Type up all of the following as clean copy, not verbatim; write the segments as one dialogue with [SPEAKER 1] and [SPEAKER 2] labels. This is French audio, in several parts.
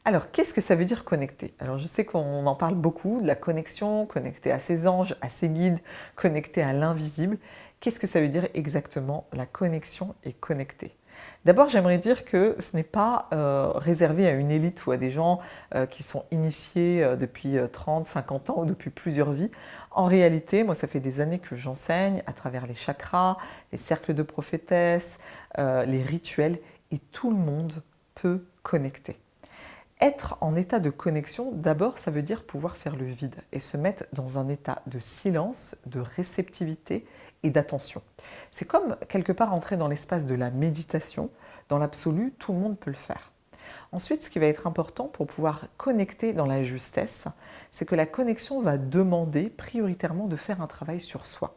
[SPEAKER 1] Alors, qu'est-ce que ça veut dire connecter? Alors, je sais qu'on en parle beaucoup, de la connexion, connecter à ses anges, à ses guides, connecter à l'invisible. Qu'est-ce que ça veut dire exactement la connexion et connecter? D'abord, j'aimerais dire que ce n'est pas réservé à une élite ou à des gens qui sont initiés depuis 30, 50 ans ou depuis plusieurs vies. En réalité, moi, ça fait des années que j'enseigne à travers les chakras, les cercles de prophétesses, les rituels, et tout le monde peut connecter. Être en état de connexion, d'abord, ça veut dire pouvoir faire le vide et se mettre dans un état de silence, de réceptivité et d'attention. C'est comme quelque part entrer dans l'espace de la méditation. Dans l'absolu, tout le monde peut le faire. Ensuite, ce qui va être important pour pouvoir connecter dans la justesse, c'est que la connexion va demander prioritairement de faire un travail sur soi.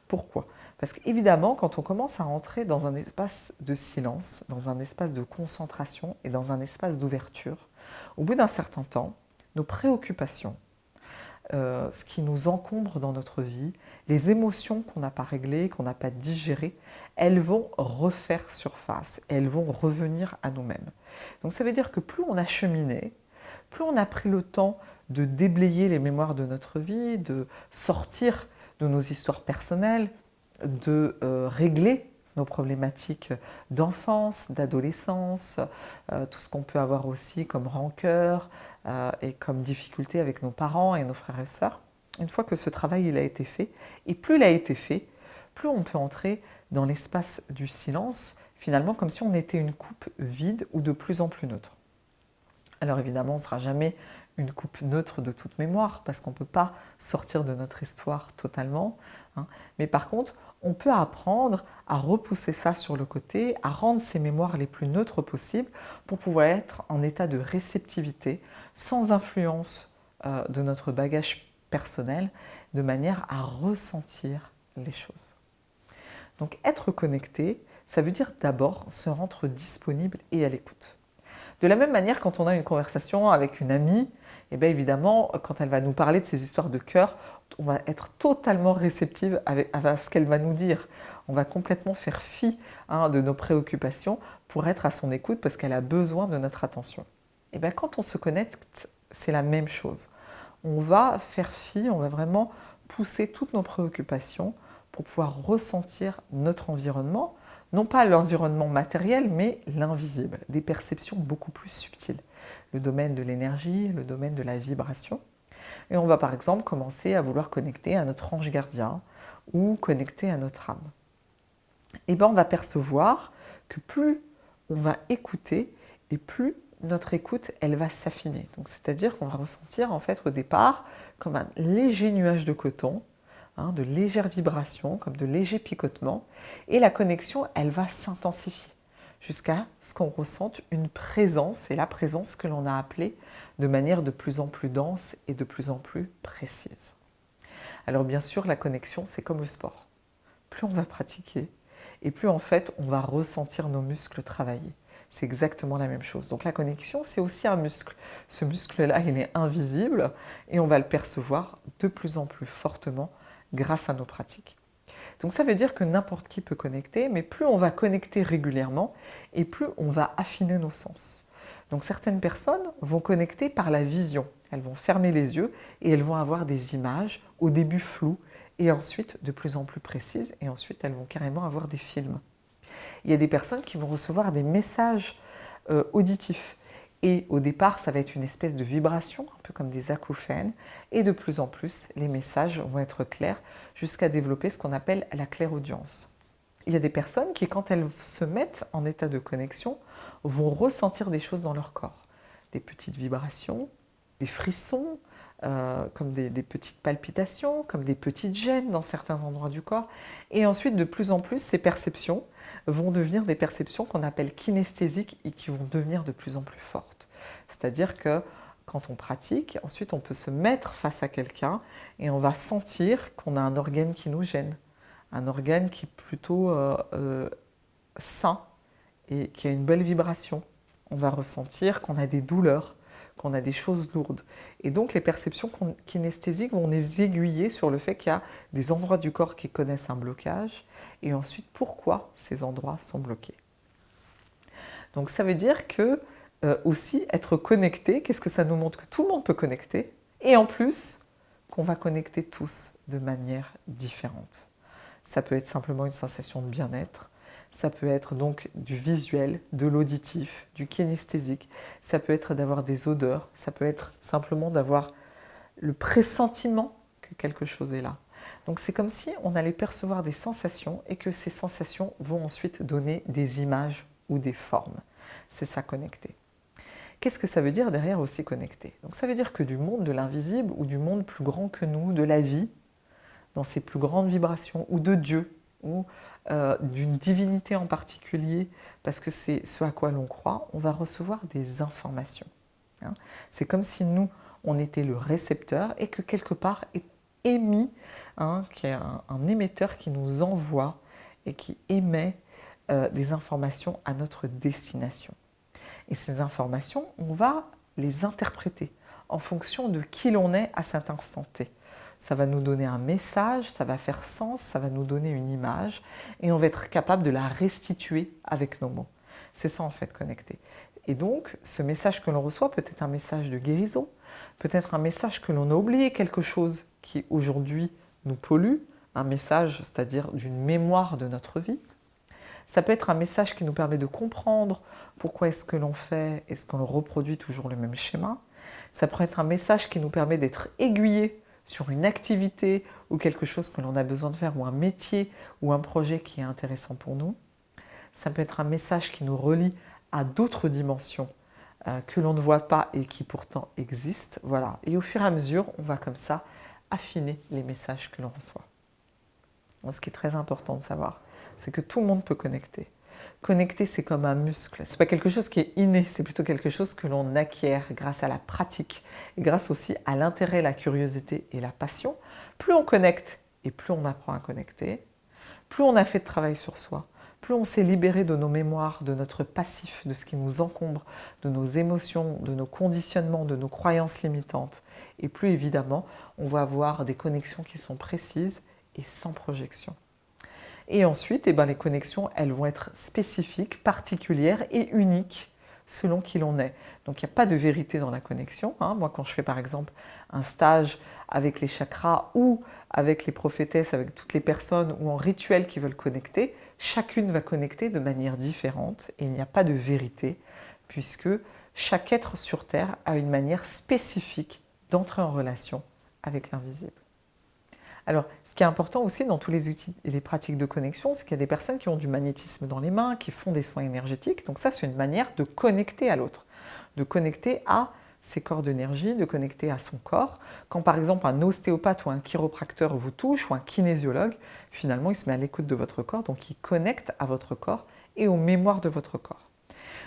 [SPEAKER 1] Pourquoi? Parce qu'évidemment, quand on commence à entrer dans un espace de silence, dans un espace de concentration et dans un espace d'ouverture, au bout d'un certain temps, nos préoccupations, ce qui nous encombre dans notre vie, les émotions qu'on n'a pas réglées, qu'on n'a pas digérées, elles vont refaire surface, elles vont revenir à nous-mêmes. Donc ça veut dire que plus on a cheminé, plus on a pris le temps de déblayer les mémoires de notre vie, de sortir de nos histoires personnelles, de régler nos problématiques d'enfance, d'adolescence, tout ce qu'on peut avoir aussi comme rancœur et comme difficulté avec nos parents et nos frères et sœurs. Une fois que ce travail il a été fait, et plus il a été fait, plus on peut entrer dans l'espace du silence, finalement comme si on était une coupe vide ou de plus en plus neutre. Alors évidemment, on ne sera jamais une coupe neutre de toute mémoire, parce qu'on ne peut pas sortir de notre histoire totalement. Mais par contre, on peut apprendre à repousser ça sur le côté, à rendre ces mémoires les plus neutres possibles, pour pouvoir être en état de réceptivité, sans influence de notre bagage personnel, de manière à ressentir les choses. Donc être connecté, ça veut dire d'abord se rendre disponible et à l'écoute. De la même manière, quand on a une conversation avec une amie, et bien évidemment, quand elle va nous parler de ses histoires de cœur, on va être totalement réceptive à ce qu'elle va nous dire. On va complètement faire fi de nos préoccupations pour être à son écoute parce qu'elle a besoin de notre attention. Et bien quand on se connecte, c'est la même chose. On va faire fi, on va vraiment pousser toutes nos préoccupations pour pouvoir ressentir notre environnement, non pas l'environnement matériel, mais l'invisible, des perceptions beaucoup plus subtiles. Le domaine de l'énergie, le domaine de la vibration. Et on va par exemple commencer à vouloir connecter à notre ange gardien ou connecter à notre âme. Et bien on va percevoir que plus on va écouter et plus notre écoute, elle va s'affiner. Donc c'est-à-dire qu'on va ressentir en fait au départ comme un léger nuage de coton, de légères vibrations, comme de légers picotements, et la connexion, elle va s'intensifier jusqu'à ce qu'on ressente une présence, et la présence que l'on a appelée de manière de plus en plus dense et de plus en plus précise. Alors bien sûr, la connexion, c'est comme le sport. Plus on va pratiquer, et plus en fait, on va ressentir nos muscles travailler. C'est exactement la même chose. Donc la connexion, c'est aussi un muscle. Ce muscle-là, il est invisible, et on va le percevoir de plus en plus fortement grâce à nos pratiques. Donc ça veut dire que n'importe qui peut connecter, mais plus on va connecter régulièrement et plus on va affiner nos sens. Donc certaines personnes vont connecter par la vision. Elles vont fermer les yeux et elles vont avoir des images, au début floues, et ensuite de plus en plus précises, et ensuite elles vont carrément avoir des films. Il y a des personnes qui vont recevoir des messages auditifs. Et au départ, ça va être une espèce de vibration, un peu comme des acouphènes, et de plus en plus, les messages vont être clairs jusqu'à développer ce qu'on appelle la clairaudience. Il y a des personnes qui, quand elles se mettent en état de connexion, vont ressentir des choses dans leur corps. Des petites vibrations, des frissons, comme des petites palpitations, comme des petites gênes dans certains endroits du corps. Et ensuite, de plus en plus, ces perceptions vont devenir des perceptions qu'on appelle kinesthésiques et qui vont devenir de plus en plus fortes. C'est-à-dire que quand on pratique, ensuite on peut se mettre face à quelqu'un et on va sentir qu'on a un organe qui nous gêne, un organe qui est plutôt sain et qui a une belle vibration. On va ressentir qu'on a des douleurs, qu'on a des choses lourdes. Et donc les perceptions kinesthésiques vont nous aiguiller sur le fait qu'il y a des endroits du corps qui connaissent un blocage et ensuite pourquoi ces endroits sont bloqués. Donc ça veut dire que aussi être connecté. Qu'est-ce que ça nous montre? Que tout le monde peut connecter. Et en plus, qu'on va connecter tous de manière différente. Ça peut être simplement une sensation de bien-être. Ça peut être donc du visuel, de l'auditif, du kinesthésique. Ça peut être d'avoir des odeurs. Ça peut être simplement d'avoir le pressentiment que quelque chose est là. Donc c'est comme si on allait percevoir des sensations et que ces sensations vont ensuite donner des images ou des formes. C'est ça, connecter. Qu'est-ce que ça veut dire derrière aussi connecter? Donc ça veut dire que du monde de l'invisible ou du monde plus grand que nous, de la vie, dans ses plus grandes vibrations, ou de Dieu, ou d'une divinité en particulier, parce que c'est ce à quoi l'on croit, on va recevoir des informations. Hein. C'est comme si nous, on était le récepteur et que quelque part est émis, hein, qu'il y a un émetteur qui nous envoie et qui émet des informations à notre destination. Et ces informations, on va les interpréter en fonction de qui l'on est à cet instant T. Ça va nous donner un message, ça va faire sens, ça va nous donner une image et on va être capable de la restituer avec nos mots. C'est ça en fait, connecter. Et donc, ce message que l'on reçoit peut être un message de guérison, peut-être un message que l'on a oublié, quelque chose qui aujourd'hui nous pollue, un message, c'est-à-dire d'une mémoire de notre vie. Ça peut être un message qui nous permet de comprendre pourquoi est-ce que l'on fait, est-ce qu'on reproduit toujours le même schéma. Ça peut être un message qui nous permet d'être aiguillés sur une activité ou quelque chose que l'on a besoin de faire, ou un métier ou un projet qui est intéressant pour nous. Ça peut être un message qui nous relie à d'autres dimensions que l'on ne voit pas et qui pourtant existent. Voilà. Et au fur et à mesure, on va comme ça affiner les messages que l'on reçoit. Donc, ce qui est très important de savoir, c'est que tout le monde peut connecter. Connecter, c'est comme un muscle. Ce n'est pas quelque chose qui est inné, c'est plutôt quelque chose que l'on acquiert grâce à la pratique et grâce aussi à l'intérêt, la curiosité et la passion. Plus on connecte et plus on apprend à connecter, plus on a fait de travail sur soi, plus on s'est libéré de nos mémoires, de notre passif, de ce qui nous encombre, de nos émotions, de nos conditionnements, de nos croyances limitantes. Et plus évidemment, on va avoir des connexions qui sont précises et sans projection. Et ensuite, les connexions, elles vont être spécifiques, particulières et uniques selon qui l'on est. Donc il n'y a pas de vérité dans la connexion. Moi, quand je fais par exemple un stage avec les chakras ou avec les prophétesses, avec toutes les personnes ou en rituel qui veulent connecter, chacune va connecter de manière différente et il n'y a pas de vérité puisque chaque être sur Terre a une manière spécifique d'entrer en relation avec l'invisible. Alors, ce qui est important aussi dans tous les outils et les pratiques de connexion, c'est qu'il y a des personnes qui ont du magnétisme dans les mains, qui font des soins énergétiques. Donc ça, c'est une manière de connecter à l'autre, de connecter à ses corps d'énergie, de connecter à son corps. Quand par exemple un ostéopathe ou un chiropracteur vous touche, ou un kinésiologue, finalement, il se met à l'écoute de votre corps, donc il connecte à votre corps et aux mémoires de votre corps.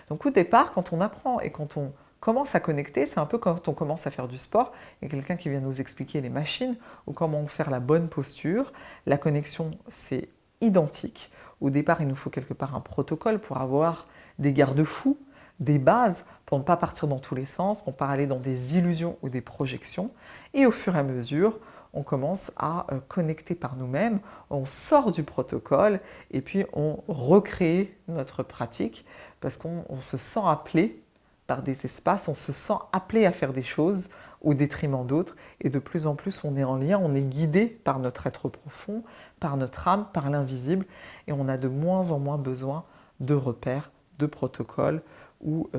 [SPEAKER 1] Donc au départ, quand on apprend et quand on commence à connecter, c'est un peu quand on commence à faire du sport, il y a quelqu'un qui vient nous expliquer les machines ou comment faire la bonne posture. La connexion, c'est identique. Au départ, il nous faut quelque part un protocole pour avoir des garde-fous, des bases, pour ne pas partir dans tous les sens, pour ne pas aller dans des illusions ou des projections. Et au fur et à mesure, on commence à connecter par nous-mêmes, on sort du protocole et puis on recrée notre pratique parce qu'on se sent appelé par des espaces, on se sent appelé à faire des choses au détriment d'autres et de plus en plus on est en lien, on est guidé par notre être profond, par notre âme, par l'invisible et on a de moins en moins besoin de repères, de protocoles ou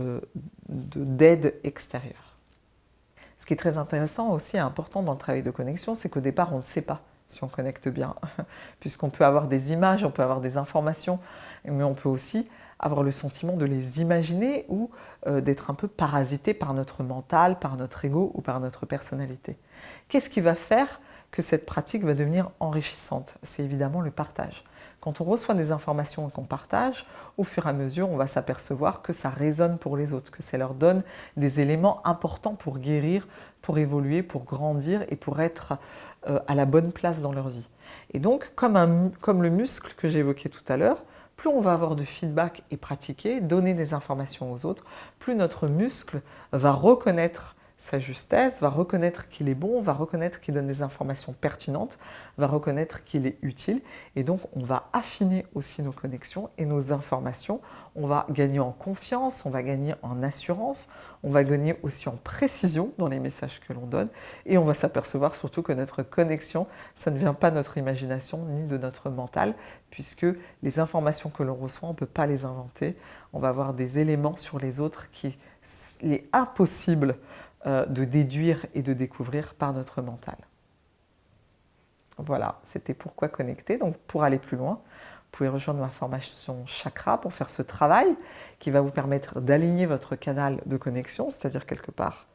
[SPEAKER 1] d'aide extérieure. Ce qui est très intéressant aussi et important dans le travail de connexion, c'est qu'au départ on ne sait pas si on connecte bien, puisqu'on peut avoir des images, on peut avoir des informations, mais on peut aussi avoir le sentiment de les imaginer ou d'être un peu parasité par notre mental, par notre ego ou par notre personnalité. Qu'est-ce qui va faire que cette pratique va devenir enrichissante? C'est évidemment le partage. Quand on reçoit des informations et qu'on partage, au fur et à mesure, on va s'apercevoir que ça résonne pour les autres, que ça leur donne des éléments importants pour guérir, pour évoluer, pour grandir et pour être à la bonne place dans leur vie. Et donc, comme le muscle que j'évoquais tout à l'heure, plus on va avoir de feedback et pratiquer, donner des informations aux autres, plus notre muscle va reconnaître sa justesse, va reconnaître qu'il est bon, va reconnaître qu'il donne des informations pertinentes, va reconnaître qu'il est utile. Et donc, on va affiner aussi nos connexions et nos informations. On va gagner en confiance, on va gagner en assurance, on va gagner aussi en précision dans les messages que l'on donne. Et on va s'apercevoir surtout que notre connexion, ça ne vient pas de notre imagination ni de notre mental, puisque les informations que l'on reçoit, on ne peut pas les inventer. On va avoir des éléments sur les autres qu'il est impossible de déduire et de découvrir par notre mental. Voilà, c'était pourquoi connecter. Donc pour aller plus loin, vous pouvez rejoindre ma formation chakra pour faire ce travail qui va vous permettre d'aligner votre canal de connexion, c'est-à-dire quelque part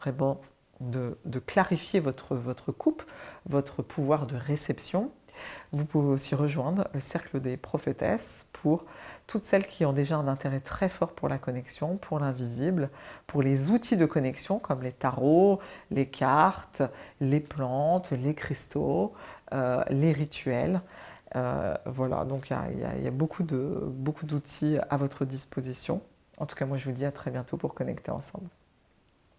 [SPEAKER 1] vraiment de clarifier votre coupe, votre pouvoir de réception. Vous pouvez aussi rejoindre le cercle des prophétesses pour toutes celles qui ont déjà un intérêt très fort pour la connexion, pour l'invisible, pour les outils de connexion comme les tarots, les cartes, les plantes, les cristaux, les rituels. Voilà, donc il y a beaucoup d'outils à votre disposition. En tout cas, moi je vous dis à très bientôt pour connecter ensemble.